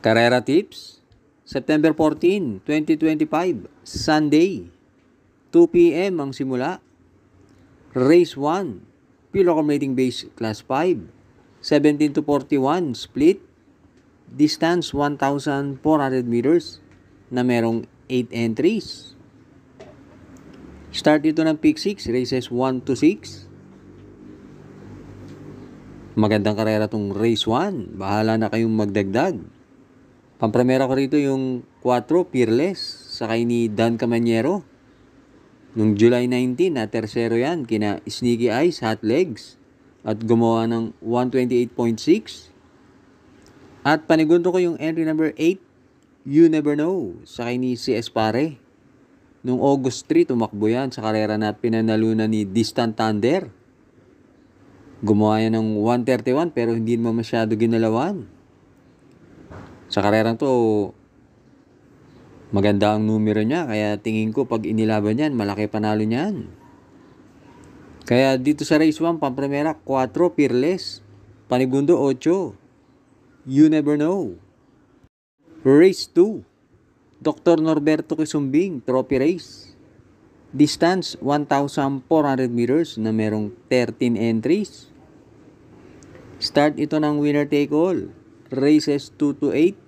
Carrera Tips, September 14, 2025, Sunday, 2 p.m. ang simula. Race 1, Pure Accommodating Base Class 5, 17 to 41 split, distance 1,400 meters na merong 8 entries. Start ito ng Pick 6, races 1 to 6. Magandang karera tong race 1. Bahala na kayong magdagdag. Pampremera ko rito yung 4 Fearless sakay ni Dan Camanyero. Nung July 19 na tersero yan kina Sneaky Eyes, Hot Legs at gumawa ng 128.6. At panigundo ko yung entry number 8, You Never Know, sakay ni CS Pare. Nung August 3 tumakbo yan sa karera na pinanalunan ni Distant Thunder. Gumawa yan ng 131 pero hindi naman masyado ginalawan. Sa karerang to, maganda ang numero niya. Kaya tingin ko pag inilaban yan, malaki panalo niyan. Kaya dito sa race 1, pampremera, 4 Fearless. Panigundo, 8. You Never Know. Race 2, Dr. Norberto Quisumbing, Trophy Race. Distance, 1,400 meters na merong 13 entries. Start ito ng winner take all. Races 2 to 8.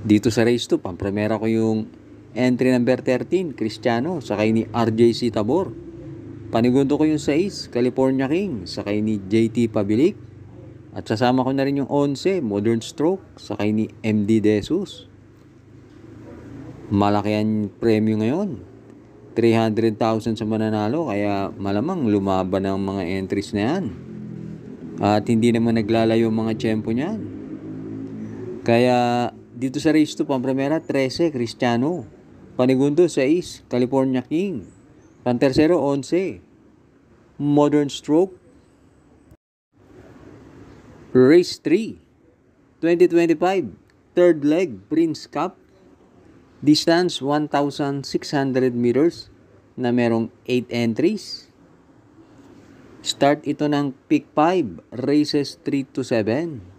Dito sa race 2, pampremera ko yung entry number 13, Cristiano, sakay ni RJC Tabor. Panigundo ko yung 6, California King, sakay ni JT Pabilik. At sasama ko na rin yung 11, Modern Stroke, sakay ni MD Desus. Malaki ang premyo ngayon. 300,000 sa mananalo, kaya malamang lumaban ang mga entries na yan. At hindi naman naglalayo mga tiyempo niyan. Kaya dito sa race 2, pampremera, 13, Cristiano. Panigundo, 6, California King. Pantersero, 11, Modern Stroke. Race 3, 2025, third leg, Prince Cup. Distance, 1,600 meters na merong 8 entries. Start ito ng Pick 5, races 3 to 7.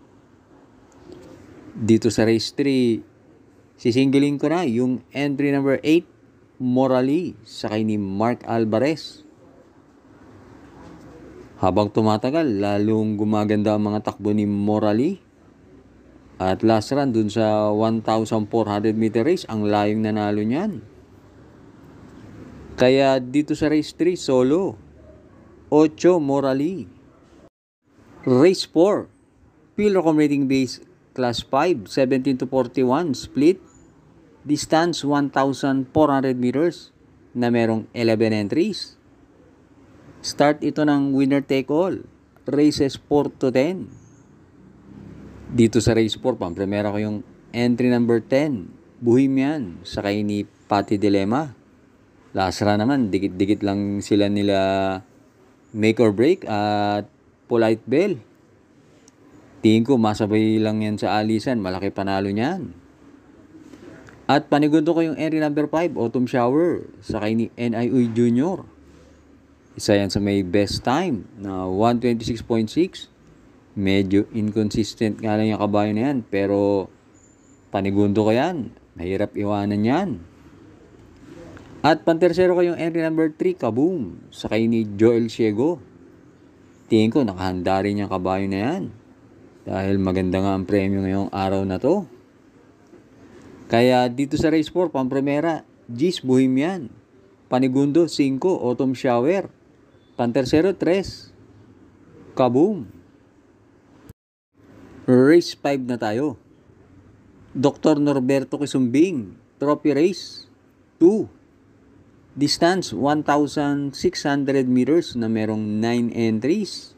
Dito sa race 3, sisingilin ko na yung entry number 8, Morally, sakay ni Mark Alvarez. Habang tumatagal, lalong gumaganda ang mga takbo ni Morally. At last run dun sa 1,400 meter race, ang layong nanalo niyan. Kaya dito sa race 3, solo, 8, Morally. Race 4, Pure Accommodating Base Class 5, 17 to 41 split. Distance 1,400 meters na merong 11 entries. Start ito ng winner take all. Races 4 to 10. Dito sa race 4, pampremera ko yung entry number 10, Bohemian, sakay ni Patty Dilema. Last run naman, dikit-dikit lang sila nila Make or Break at Polite Bell. Tingin ko masabay lang yan sa alisan, malaki panalo niyan. At panigundo ko yung entry number 5, Autumn Shower, sakay ni NIUI Jr. Isa yan sa may best time na 126.6. Medyo inconsistent nga lang yung kabayo na yan, pero panigundo ko yan. Mahirap iwanan yan. At pantersero ko yung entry number 3, Kaboom, sakay ni Joel Ciego. Tingin ko nakahanda rin yung kabayo na yan. Dahil maganda nga ang premyo ngayong araw na to. Kaya dito sa race 4, pampremera, G's Bohemian. Panigundo, 5, Autumn Shower. Pantersero, 3, Kaboom. Race 5 na tayo. Dr. Norberto Quisumbing, Trophy Race 2. Distance, 1,600 meters na merong 9 entries.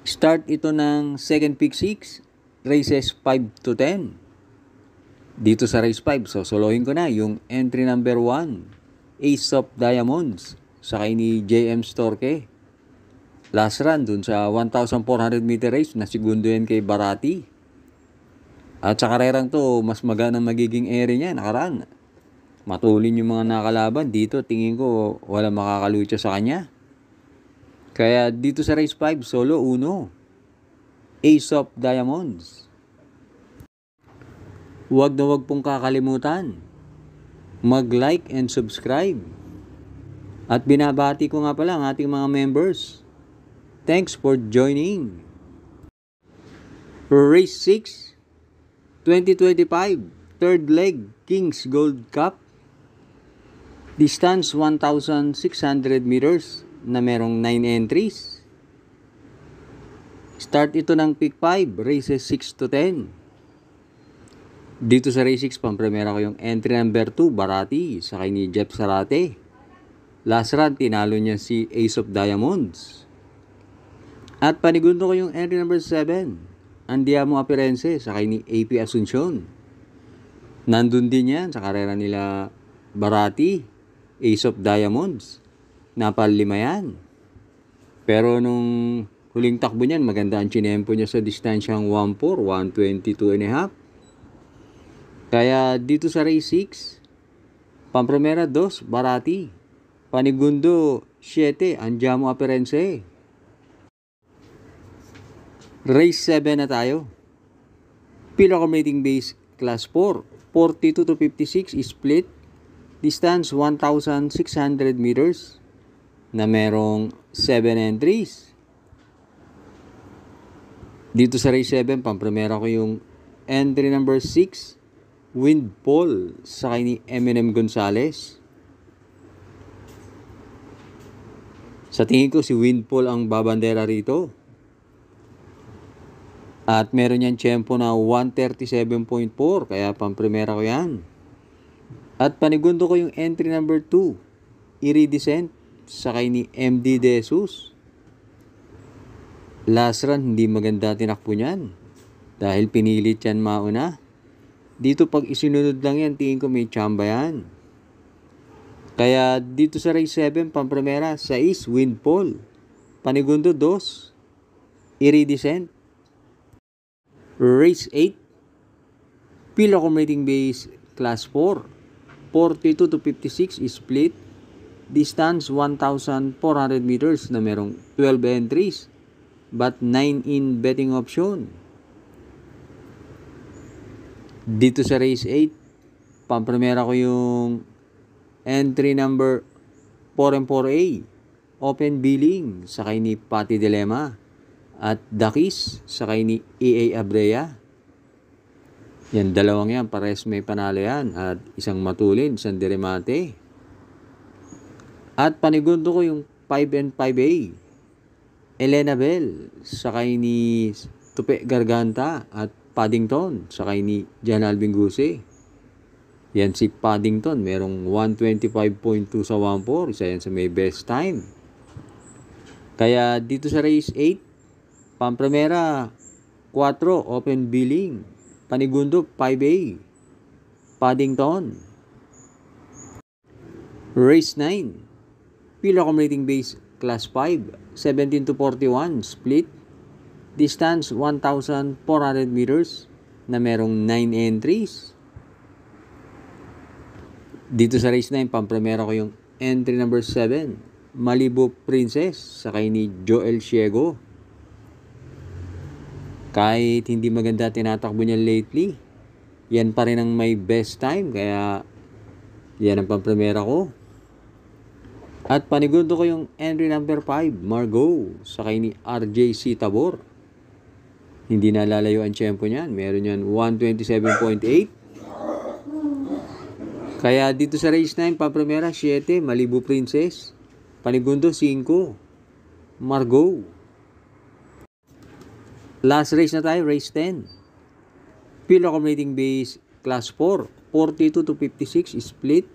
Start ito ng second Pick 6, races 5 to 10. Dito sa race 5, sosolohin ko na yung entry number 1, Ace of Diamonds, sakay ni JM Storke. Last run dun sa 1,400 meter race na segundo yan kay Barati. At sa karerang to, mas maganda magiging area niya, nakaraan. Matulin yung mga nakalaban. Dito, tingin ko, wala makakalucha sa kanya. Kaya dito sa race 5, solo 1, Ace of Diamonds. Huwag na huwag pong kakalimutan mag-like and subscribe. At binabati ko nga pala ang ating mga members. Thanks for joining. Race 6, 2025, third leg, Kings Gold Cup. Distance 1,600 meters na merong 9 entries. Start ito ng pick 5, races 6 to 10. Dito sa race 6, pampremera ko yung entry number 2, Barati, sakay ni Jeff Sarate. Last run, tinalo niya si Ace of Diamonds. At panigundo ko yung entry number 7, Andiamo Apirense, sakay ni AP Asuncion. Nandun din yan sa karera nila Barati, Ace of Diamonds. Napalima yan. Pero nung huling takbo niyan, maganda ang chinempo niya sa distansyang 1.4, 122.5. Kaya dito sa race 6, pampremera 2, Barati. Panigundo 7, Andiamo Apirense. Race 7 na tayo. Pillar rating base class 4, 42 to 56 split. Distance 1,600 meters na merong 7 entries. Dito sa race 7, pampremera ko yung entry number 6, Windfall, sakay ni Eminem Gonzalez. Sa tingin ko si Windfall ang babandera rito. At meron yan tempo na 137.4, kaya pampremera ko yan. At panigundo ko yung entry number 2, Iridescent, sakay ni MD De Jesus. Last run, hindi maganda tinakbo niyan. Dahil pinilit yan mauna. Dito pag isinunod lang yan, tingin ko may tsamba yan. Kaya dito sa race 7, pampremera, 6, Windfall. Panigundo 2, Iridescent. Race 8, Pillar rating base class 4, 42 to 56 split. Distance 1,400 meters na merong 12 entries but 9 in betting option. Dito sa race 8, pampremera ko yung entry number 4 and 4A, Open Billing, sakay ni Pati Dilema. At Dakis, sakay ni EA Abrea. Yan, dalawang yan, pares may panalo yan. At isang matulin, isang diremate. At panigundo ko yung 5 and 5A, Elena Bell, sakay ni Tupe Garganta. At Paddington, sakay ni Jan Alvin Guse. Yan si Paddington, merong 125.2 sa 1.4. Isa yan sa may best time. Kaya dito sa race 8, pampremera 4, Open Billing. Panigundo 5A, Paddington. Race 9, Pillar rating base class 5, 17 to 41 split. Distance 1,400 meters na merong 9 entries. Dito sa race 9, pampremera ko yung entry number 7, Malibu Princess, sakay ni Joel Ciego. Kahit hindi maganda tinatakbo niya lately, yan pa rin ang may best time, kaya yan ang pampremera ko. At panigundo ko yung entry number 5, Margot, sakay ni RJC Tabor. Hindi nalalayo ang tempo niyan. Meron yan 127.8. Kaya dito sa race 9, pampremera 7, Malibu Princess. Panigundo 5, Margot. Last race na tayo, race 10. Pillar rating base class 4, 42 to 56 split.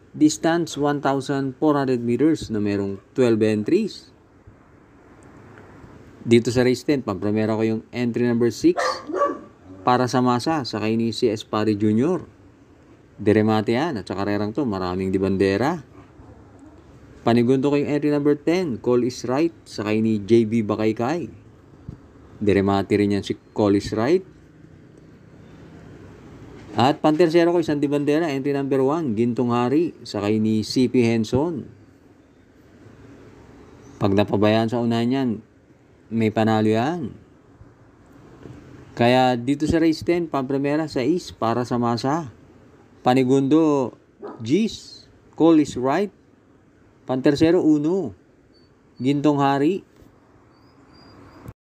Distance 1,400 meters na merong 12 entries. Dito sa race 10, pampremera ko yung entry number 6, Para sa Masa, sakay ni CS Pari Jr. Diremate yan, at sa karerang to, maraming di bandera. Panigundo ko yung entry number 10, Call is Right, sakay ni JB Bakaykay. Diremate rin yan si Call is Right. At pantersero ko, isang di bandera, entry number 1, Gintong Hari, sakay ni CP Henson. Pag napabayaan sa unahan yan, may panalo yan. Kaya dito sa race 10, Pamprimera 6 para sa masa. Panigundo, Gis. Call is right. Pantersero, 1. Gintong Hari.